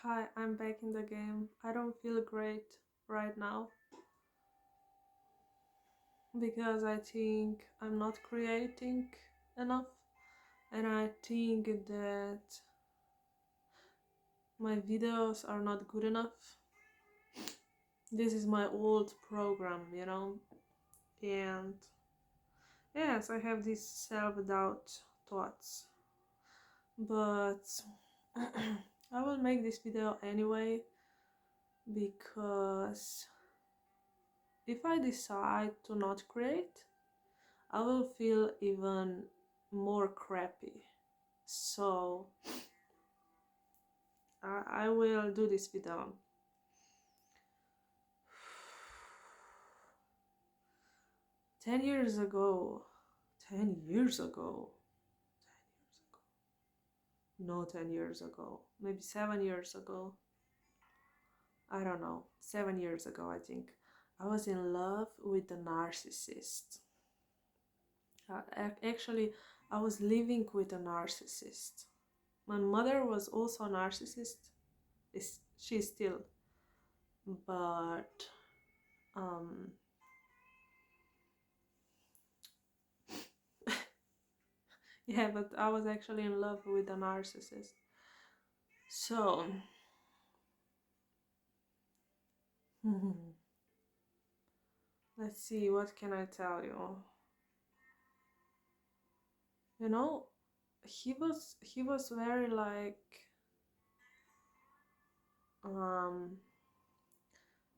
Hi, I'm back in the game. I don't feel great right now because I think I'm not creating enough, and I think that my videos are not good enough. This is my old program, and yes, I have these self-doubt thoughts, but I will make this video anyway because if I decide to not create, I will feel even more crappy. So I will do this video. 10 years ago, 10 years ago, 10 years ago, no, 10 years ago, maybe 7 years ago, I don't know, 7 years ago, I think, I was in love with the narcissist. Actually, I was living with a narcissist. My mother was also a narcissist. She's still, but um yeah, but I was actually in love with a narcissist. So let's see, what can I tell you? You know, he was very like um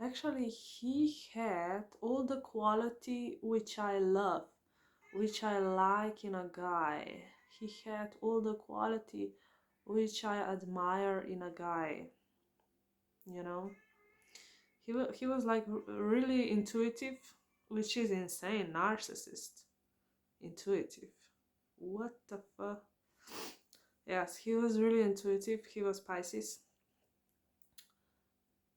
actually he had all the quality which I love, which I like in a guy. He had all the quality which I admire in a guy, you know. He was like really intuitive, which is insane. Narcissist, intuitive. What the fuck? Yes, he was really intuitive. He was Pisces,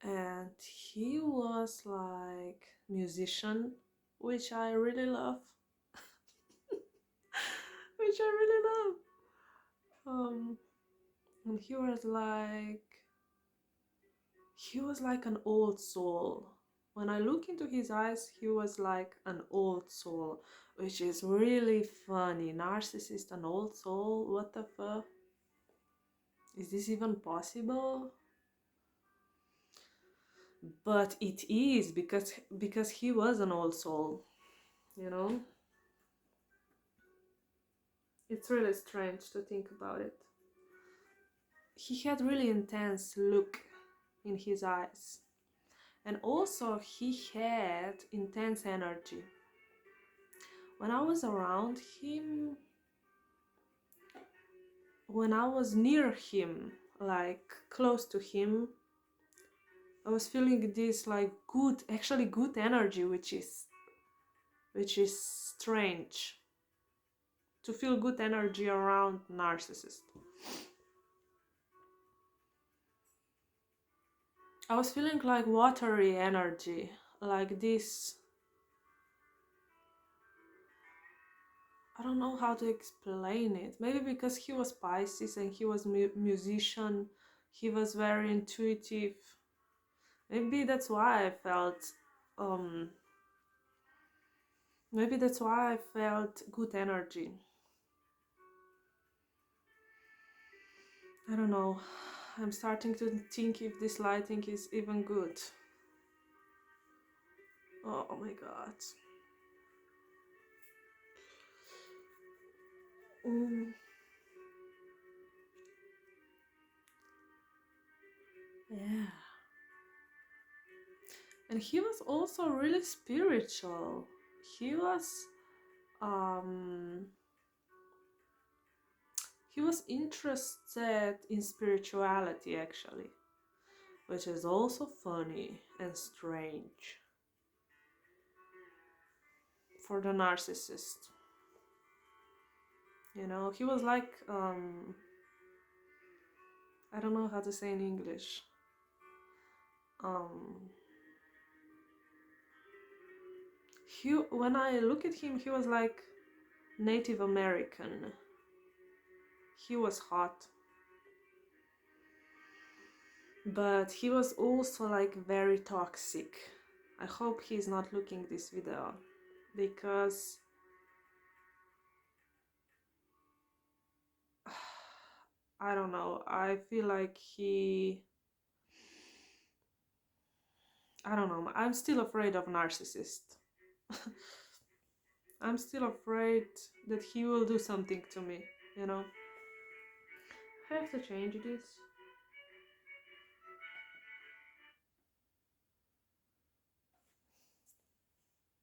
and he was like musician, which I really love. Which I really love. And he was like an old soul. When I look into his eyes, he was like an old soul, which is really funny. Narcissist, an old soul? What the fuck? Is this even possible? But it is because he was an old soul, you know? It's really strange to think about it. He had really intense look in his eyes. And also he had intense energy. When I was around him, when I was near him, like close to him, I was feeling this like actually good energy, which is strange to feel good energy around narcissist. I was feeling like watery energy, like this. I don't know how to explain it. Maybe because he was Pisces and he was musician, he was very intuitive. Maybe that's why I felt um maybe that's why I felt good energy. I don't know. I'm starting to think if this lighting is even good. Oh my god. Mm, yeah. And he was also really spiritual. He was um he was interested in spirituality actually, which is also funny and strange for the narcissist. You know, he was like I don't know how to say in English. Um when I look at him, he was like Native American. He was hot. but he was also like very toxic. I hope he's not looking this video, because I don't know, I feel like I don't know, I'm still afraid of Narcissist. I'm still afraid that he will do something to me, you know. I have to change this.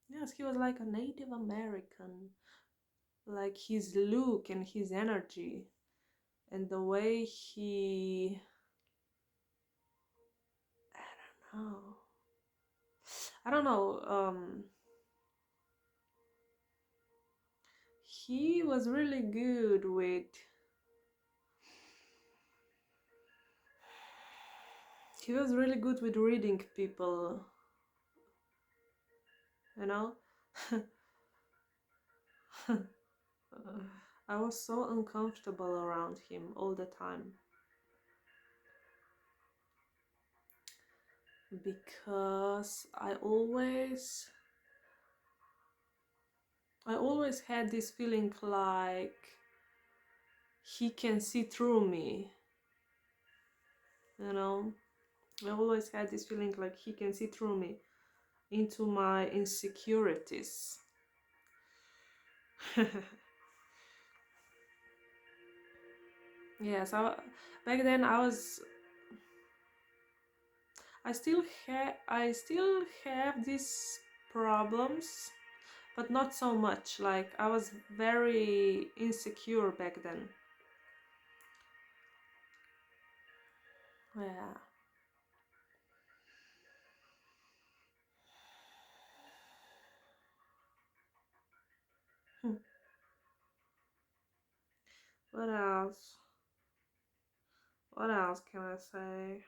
Yes, he was like a Native American. Like his look and his energy and the way he, I don't know. I don't know. He was really good with. He was really good with reading people. You know. I was so uncomfortable around him all the time, because I always had this feeling like he can see through me, you know. I always had this feeling like he can see through me, into my insecurities. Yes, back then I still have these problems, but not so much. Like, I was very insecure back then. Yeah. Hmm. What else? What else can I say?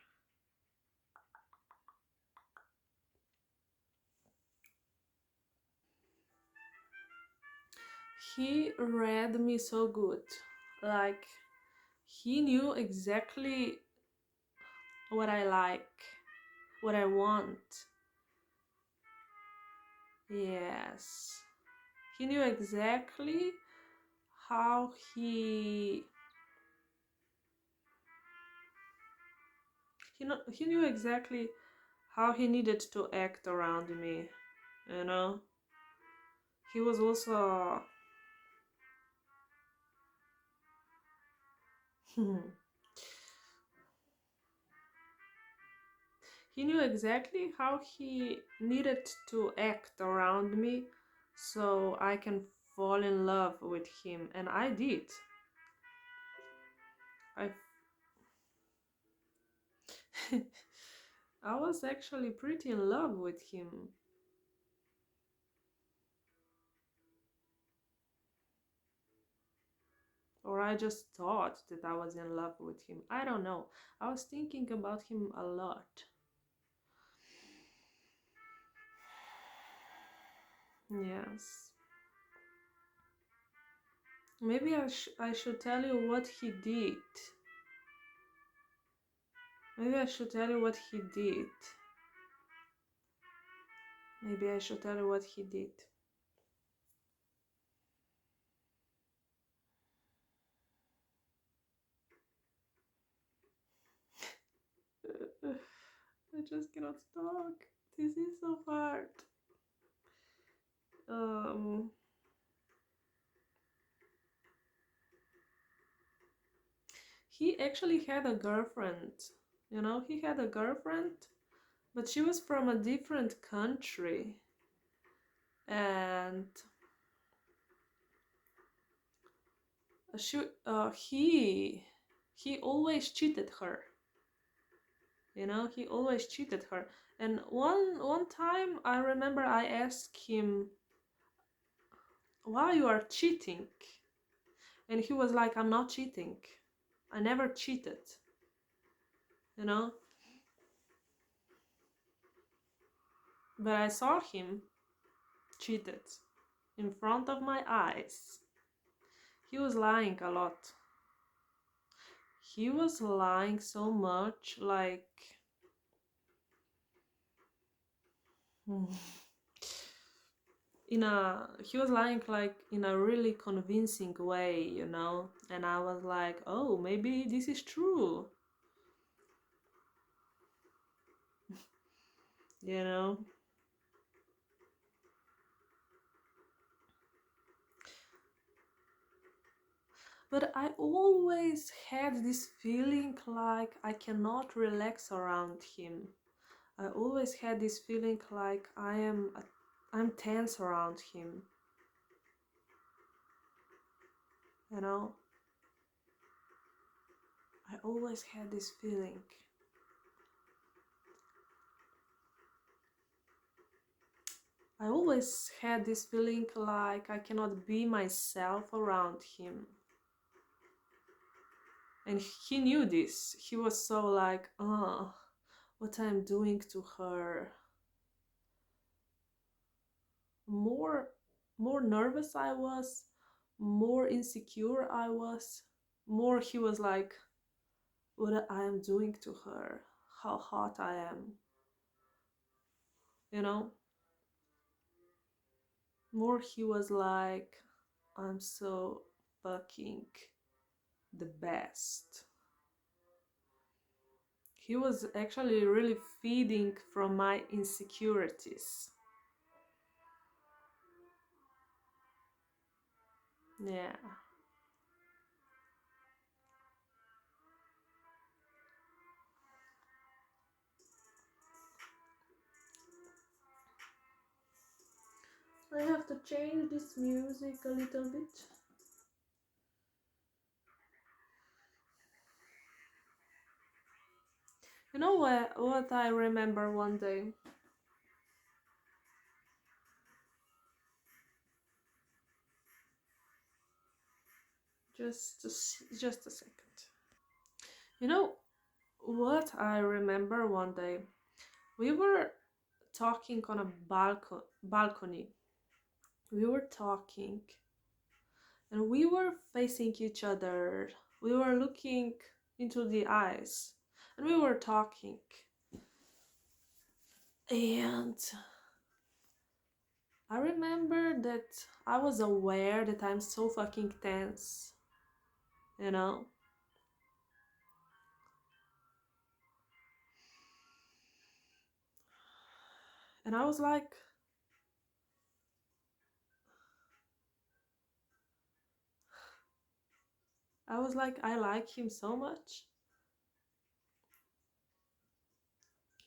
He read me so good. Like, he knew exactly what I like, what I want. Yes. He knew exactly how he knew exactly how he needed to act around me, you know. He was also he knew exactly how he needed to act around me so I can fall in love with him, and I did. I I was actually pretty in love with him. Or I just thought that I was in love with him. I don't know. I was thinking about him a lot. Yes. Maybe I should tell you what he did. Maybe I should tell you what he did. Maybe I should tell you what he did. I just cannot talk. This is so hard. Um, he actually had a girlfriend. You know, he had a girlfriend, but she was from a different country. And he always cheated her. You know, he always cheated her. And one time I remember I asked him, why you are cheating? And he was like, I'm not cheating. I never cheated. You know? But I saw him cheated in front of my eyes. He was lying a lot. he was lying so much, like he was lying like in a really convincing way, and I was like, oh, maybe this is true, you know. But I always had this feeling like I cannot relax around him. I always had this feeling like I'm tense around him, you know. I always had this feeling. I always had this feeling like I cannot be myself around him. And he knew this. He was so like, oh, what I'm doing to her. More more nervous I was, more insecure I was, more he was like, what I am doing to her, how hot I am, you know? More he was like, I'm so fucking the best. He was actually really feeding from my insecurities. Yeah. I have to change this music a little bit. You know what I remember one day? Just a second. You know what I remember one day? We were talking on a balcony. We were talking and we were facing each other. We were looking into the eyes and we were talking. And I remember that I was aware that I'm so fucking tense, you know? And I was like, I like him so much.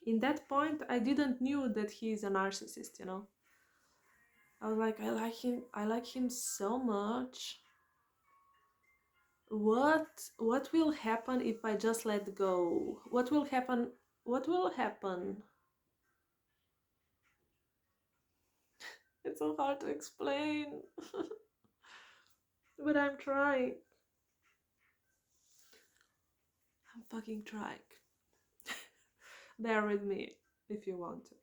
In that point, I didn't knew that he's a narcissist, you know? I was like, I like him so much. What will happen if I just let go? What will happen? What will happen? It's so hard to explain. But I'm trying. I'm fucking trying. Bear with me if you want to.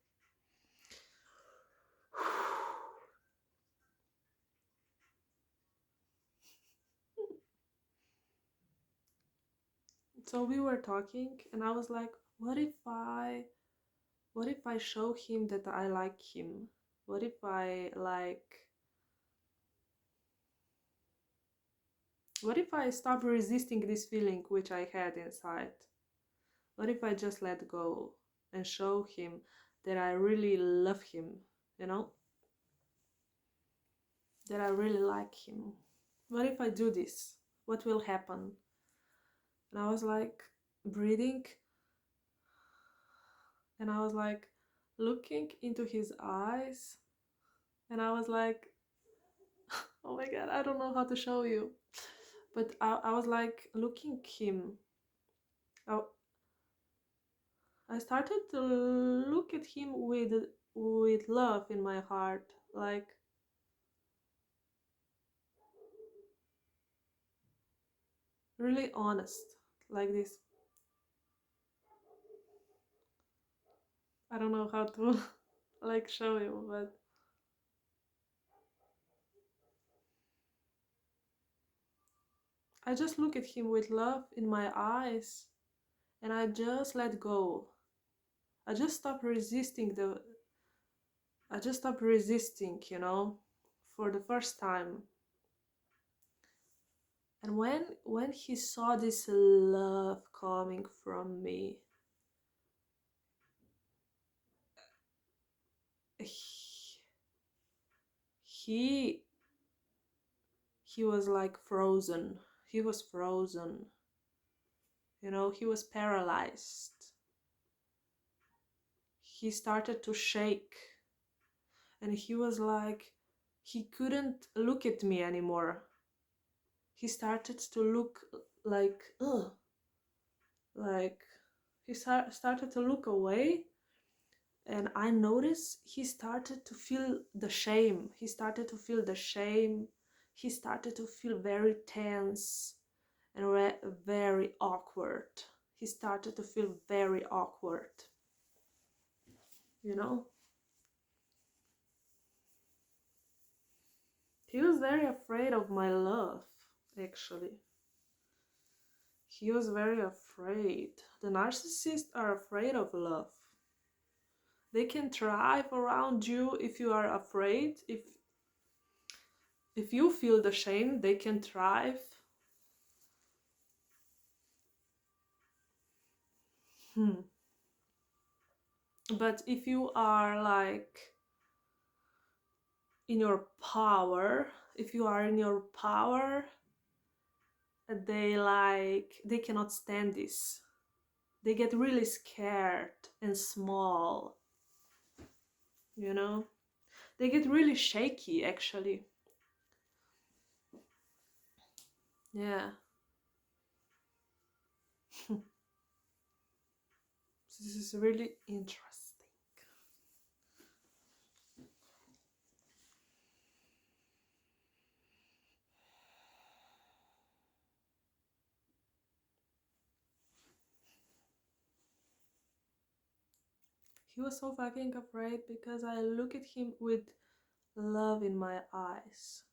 So we were talking and I was like, what if I show him that I like him? What if I like what if I stop resisting this feeling which I had inside? What if I just let go and show him that I really love him, you know? That I really like him. What if I do this? What will happen? And I was like breathing and I was like looking into his eyes and I was like, oh my god, I don't know how to show you. But I was like looking him. I, I started to look at him with love in my heart, like really honest, like this. I don't know how to like show you, but I just look at him with love in my eyes, and I just let go. I just stop resisting the I just stopped resisting, for the first time. And when he saw this love coming from me, he he was like frozen. He was frozen. He was paralyzed. He started to shake, and he was like, he couldn't look at me anymore. He started to look like, ugh, like he started to look away. And I noticed he started to feel the shame. He started to feel the shame. He started to feel very tense and very awkward. He started to feel very awkward, you know? He was very afraid of my love, actually. He was very afraid. The narcissists are afraid of love. They can thrive around you if you are afraid. If you feel the shame, they can thrive. But if you are like in your power, they cannot stand this. They get really scared and small, They get really shaky, actually. Yeah. This is really interesting. He was so fucking afraid because I look at him with love in my eyes.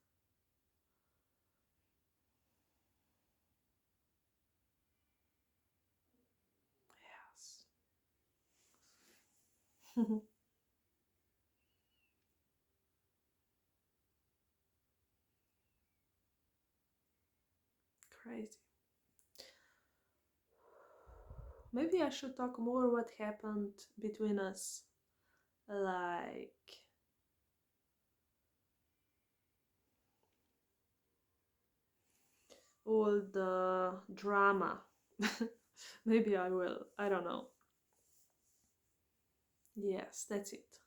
Yes. Crazy. Maybe I should talk more what happened between us. Like, all the drama. Maybe I will. I don't know. Yes, that's it.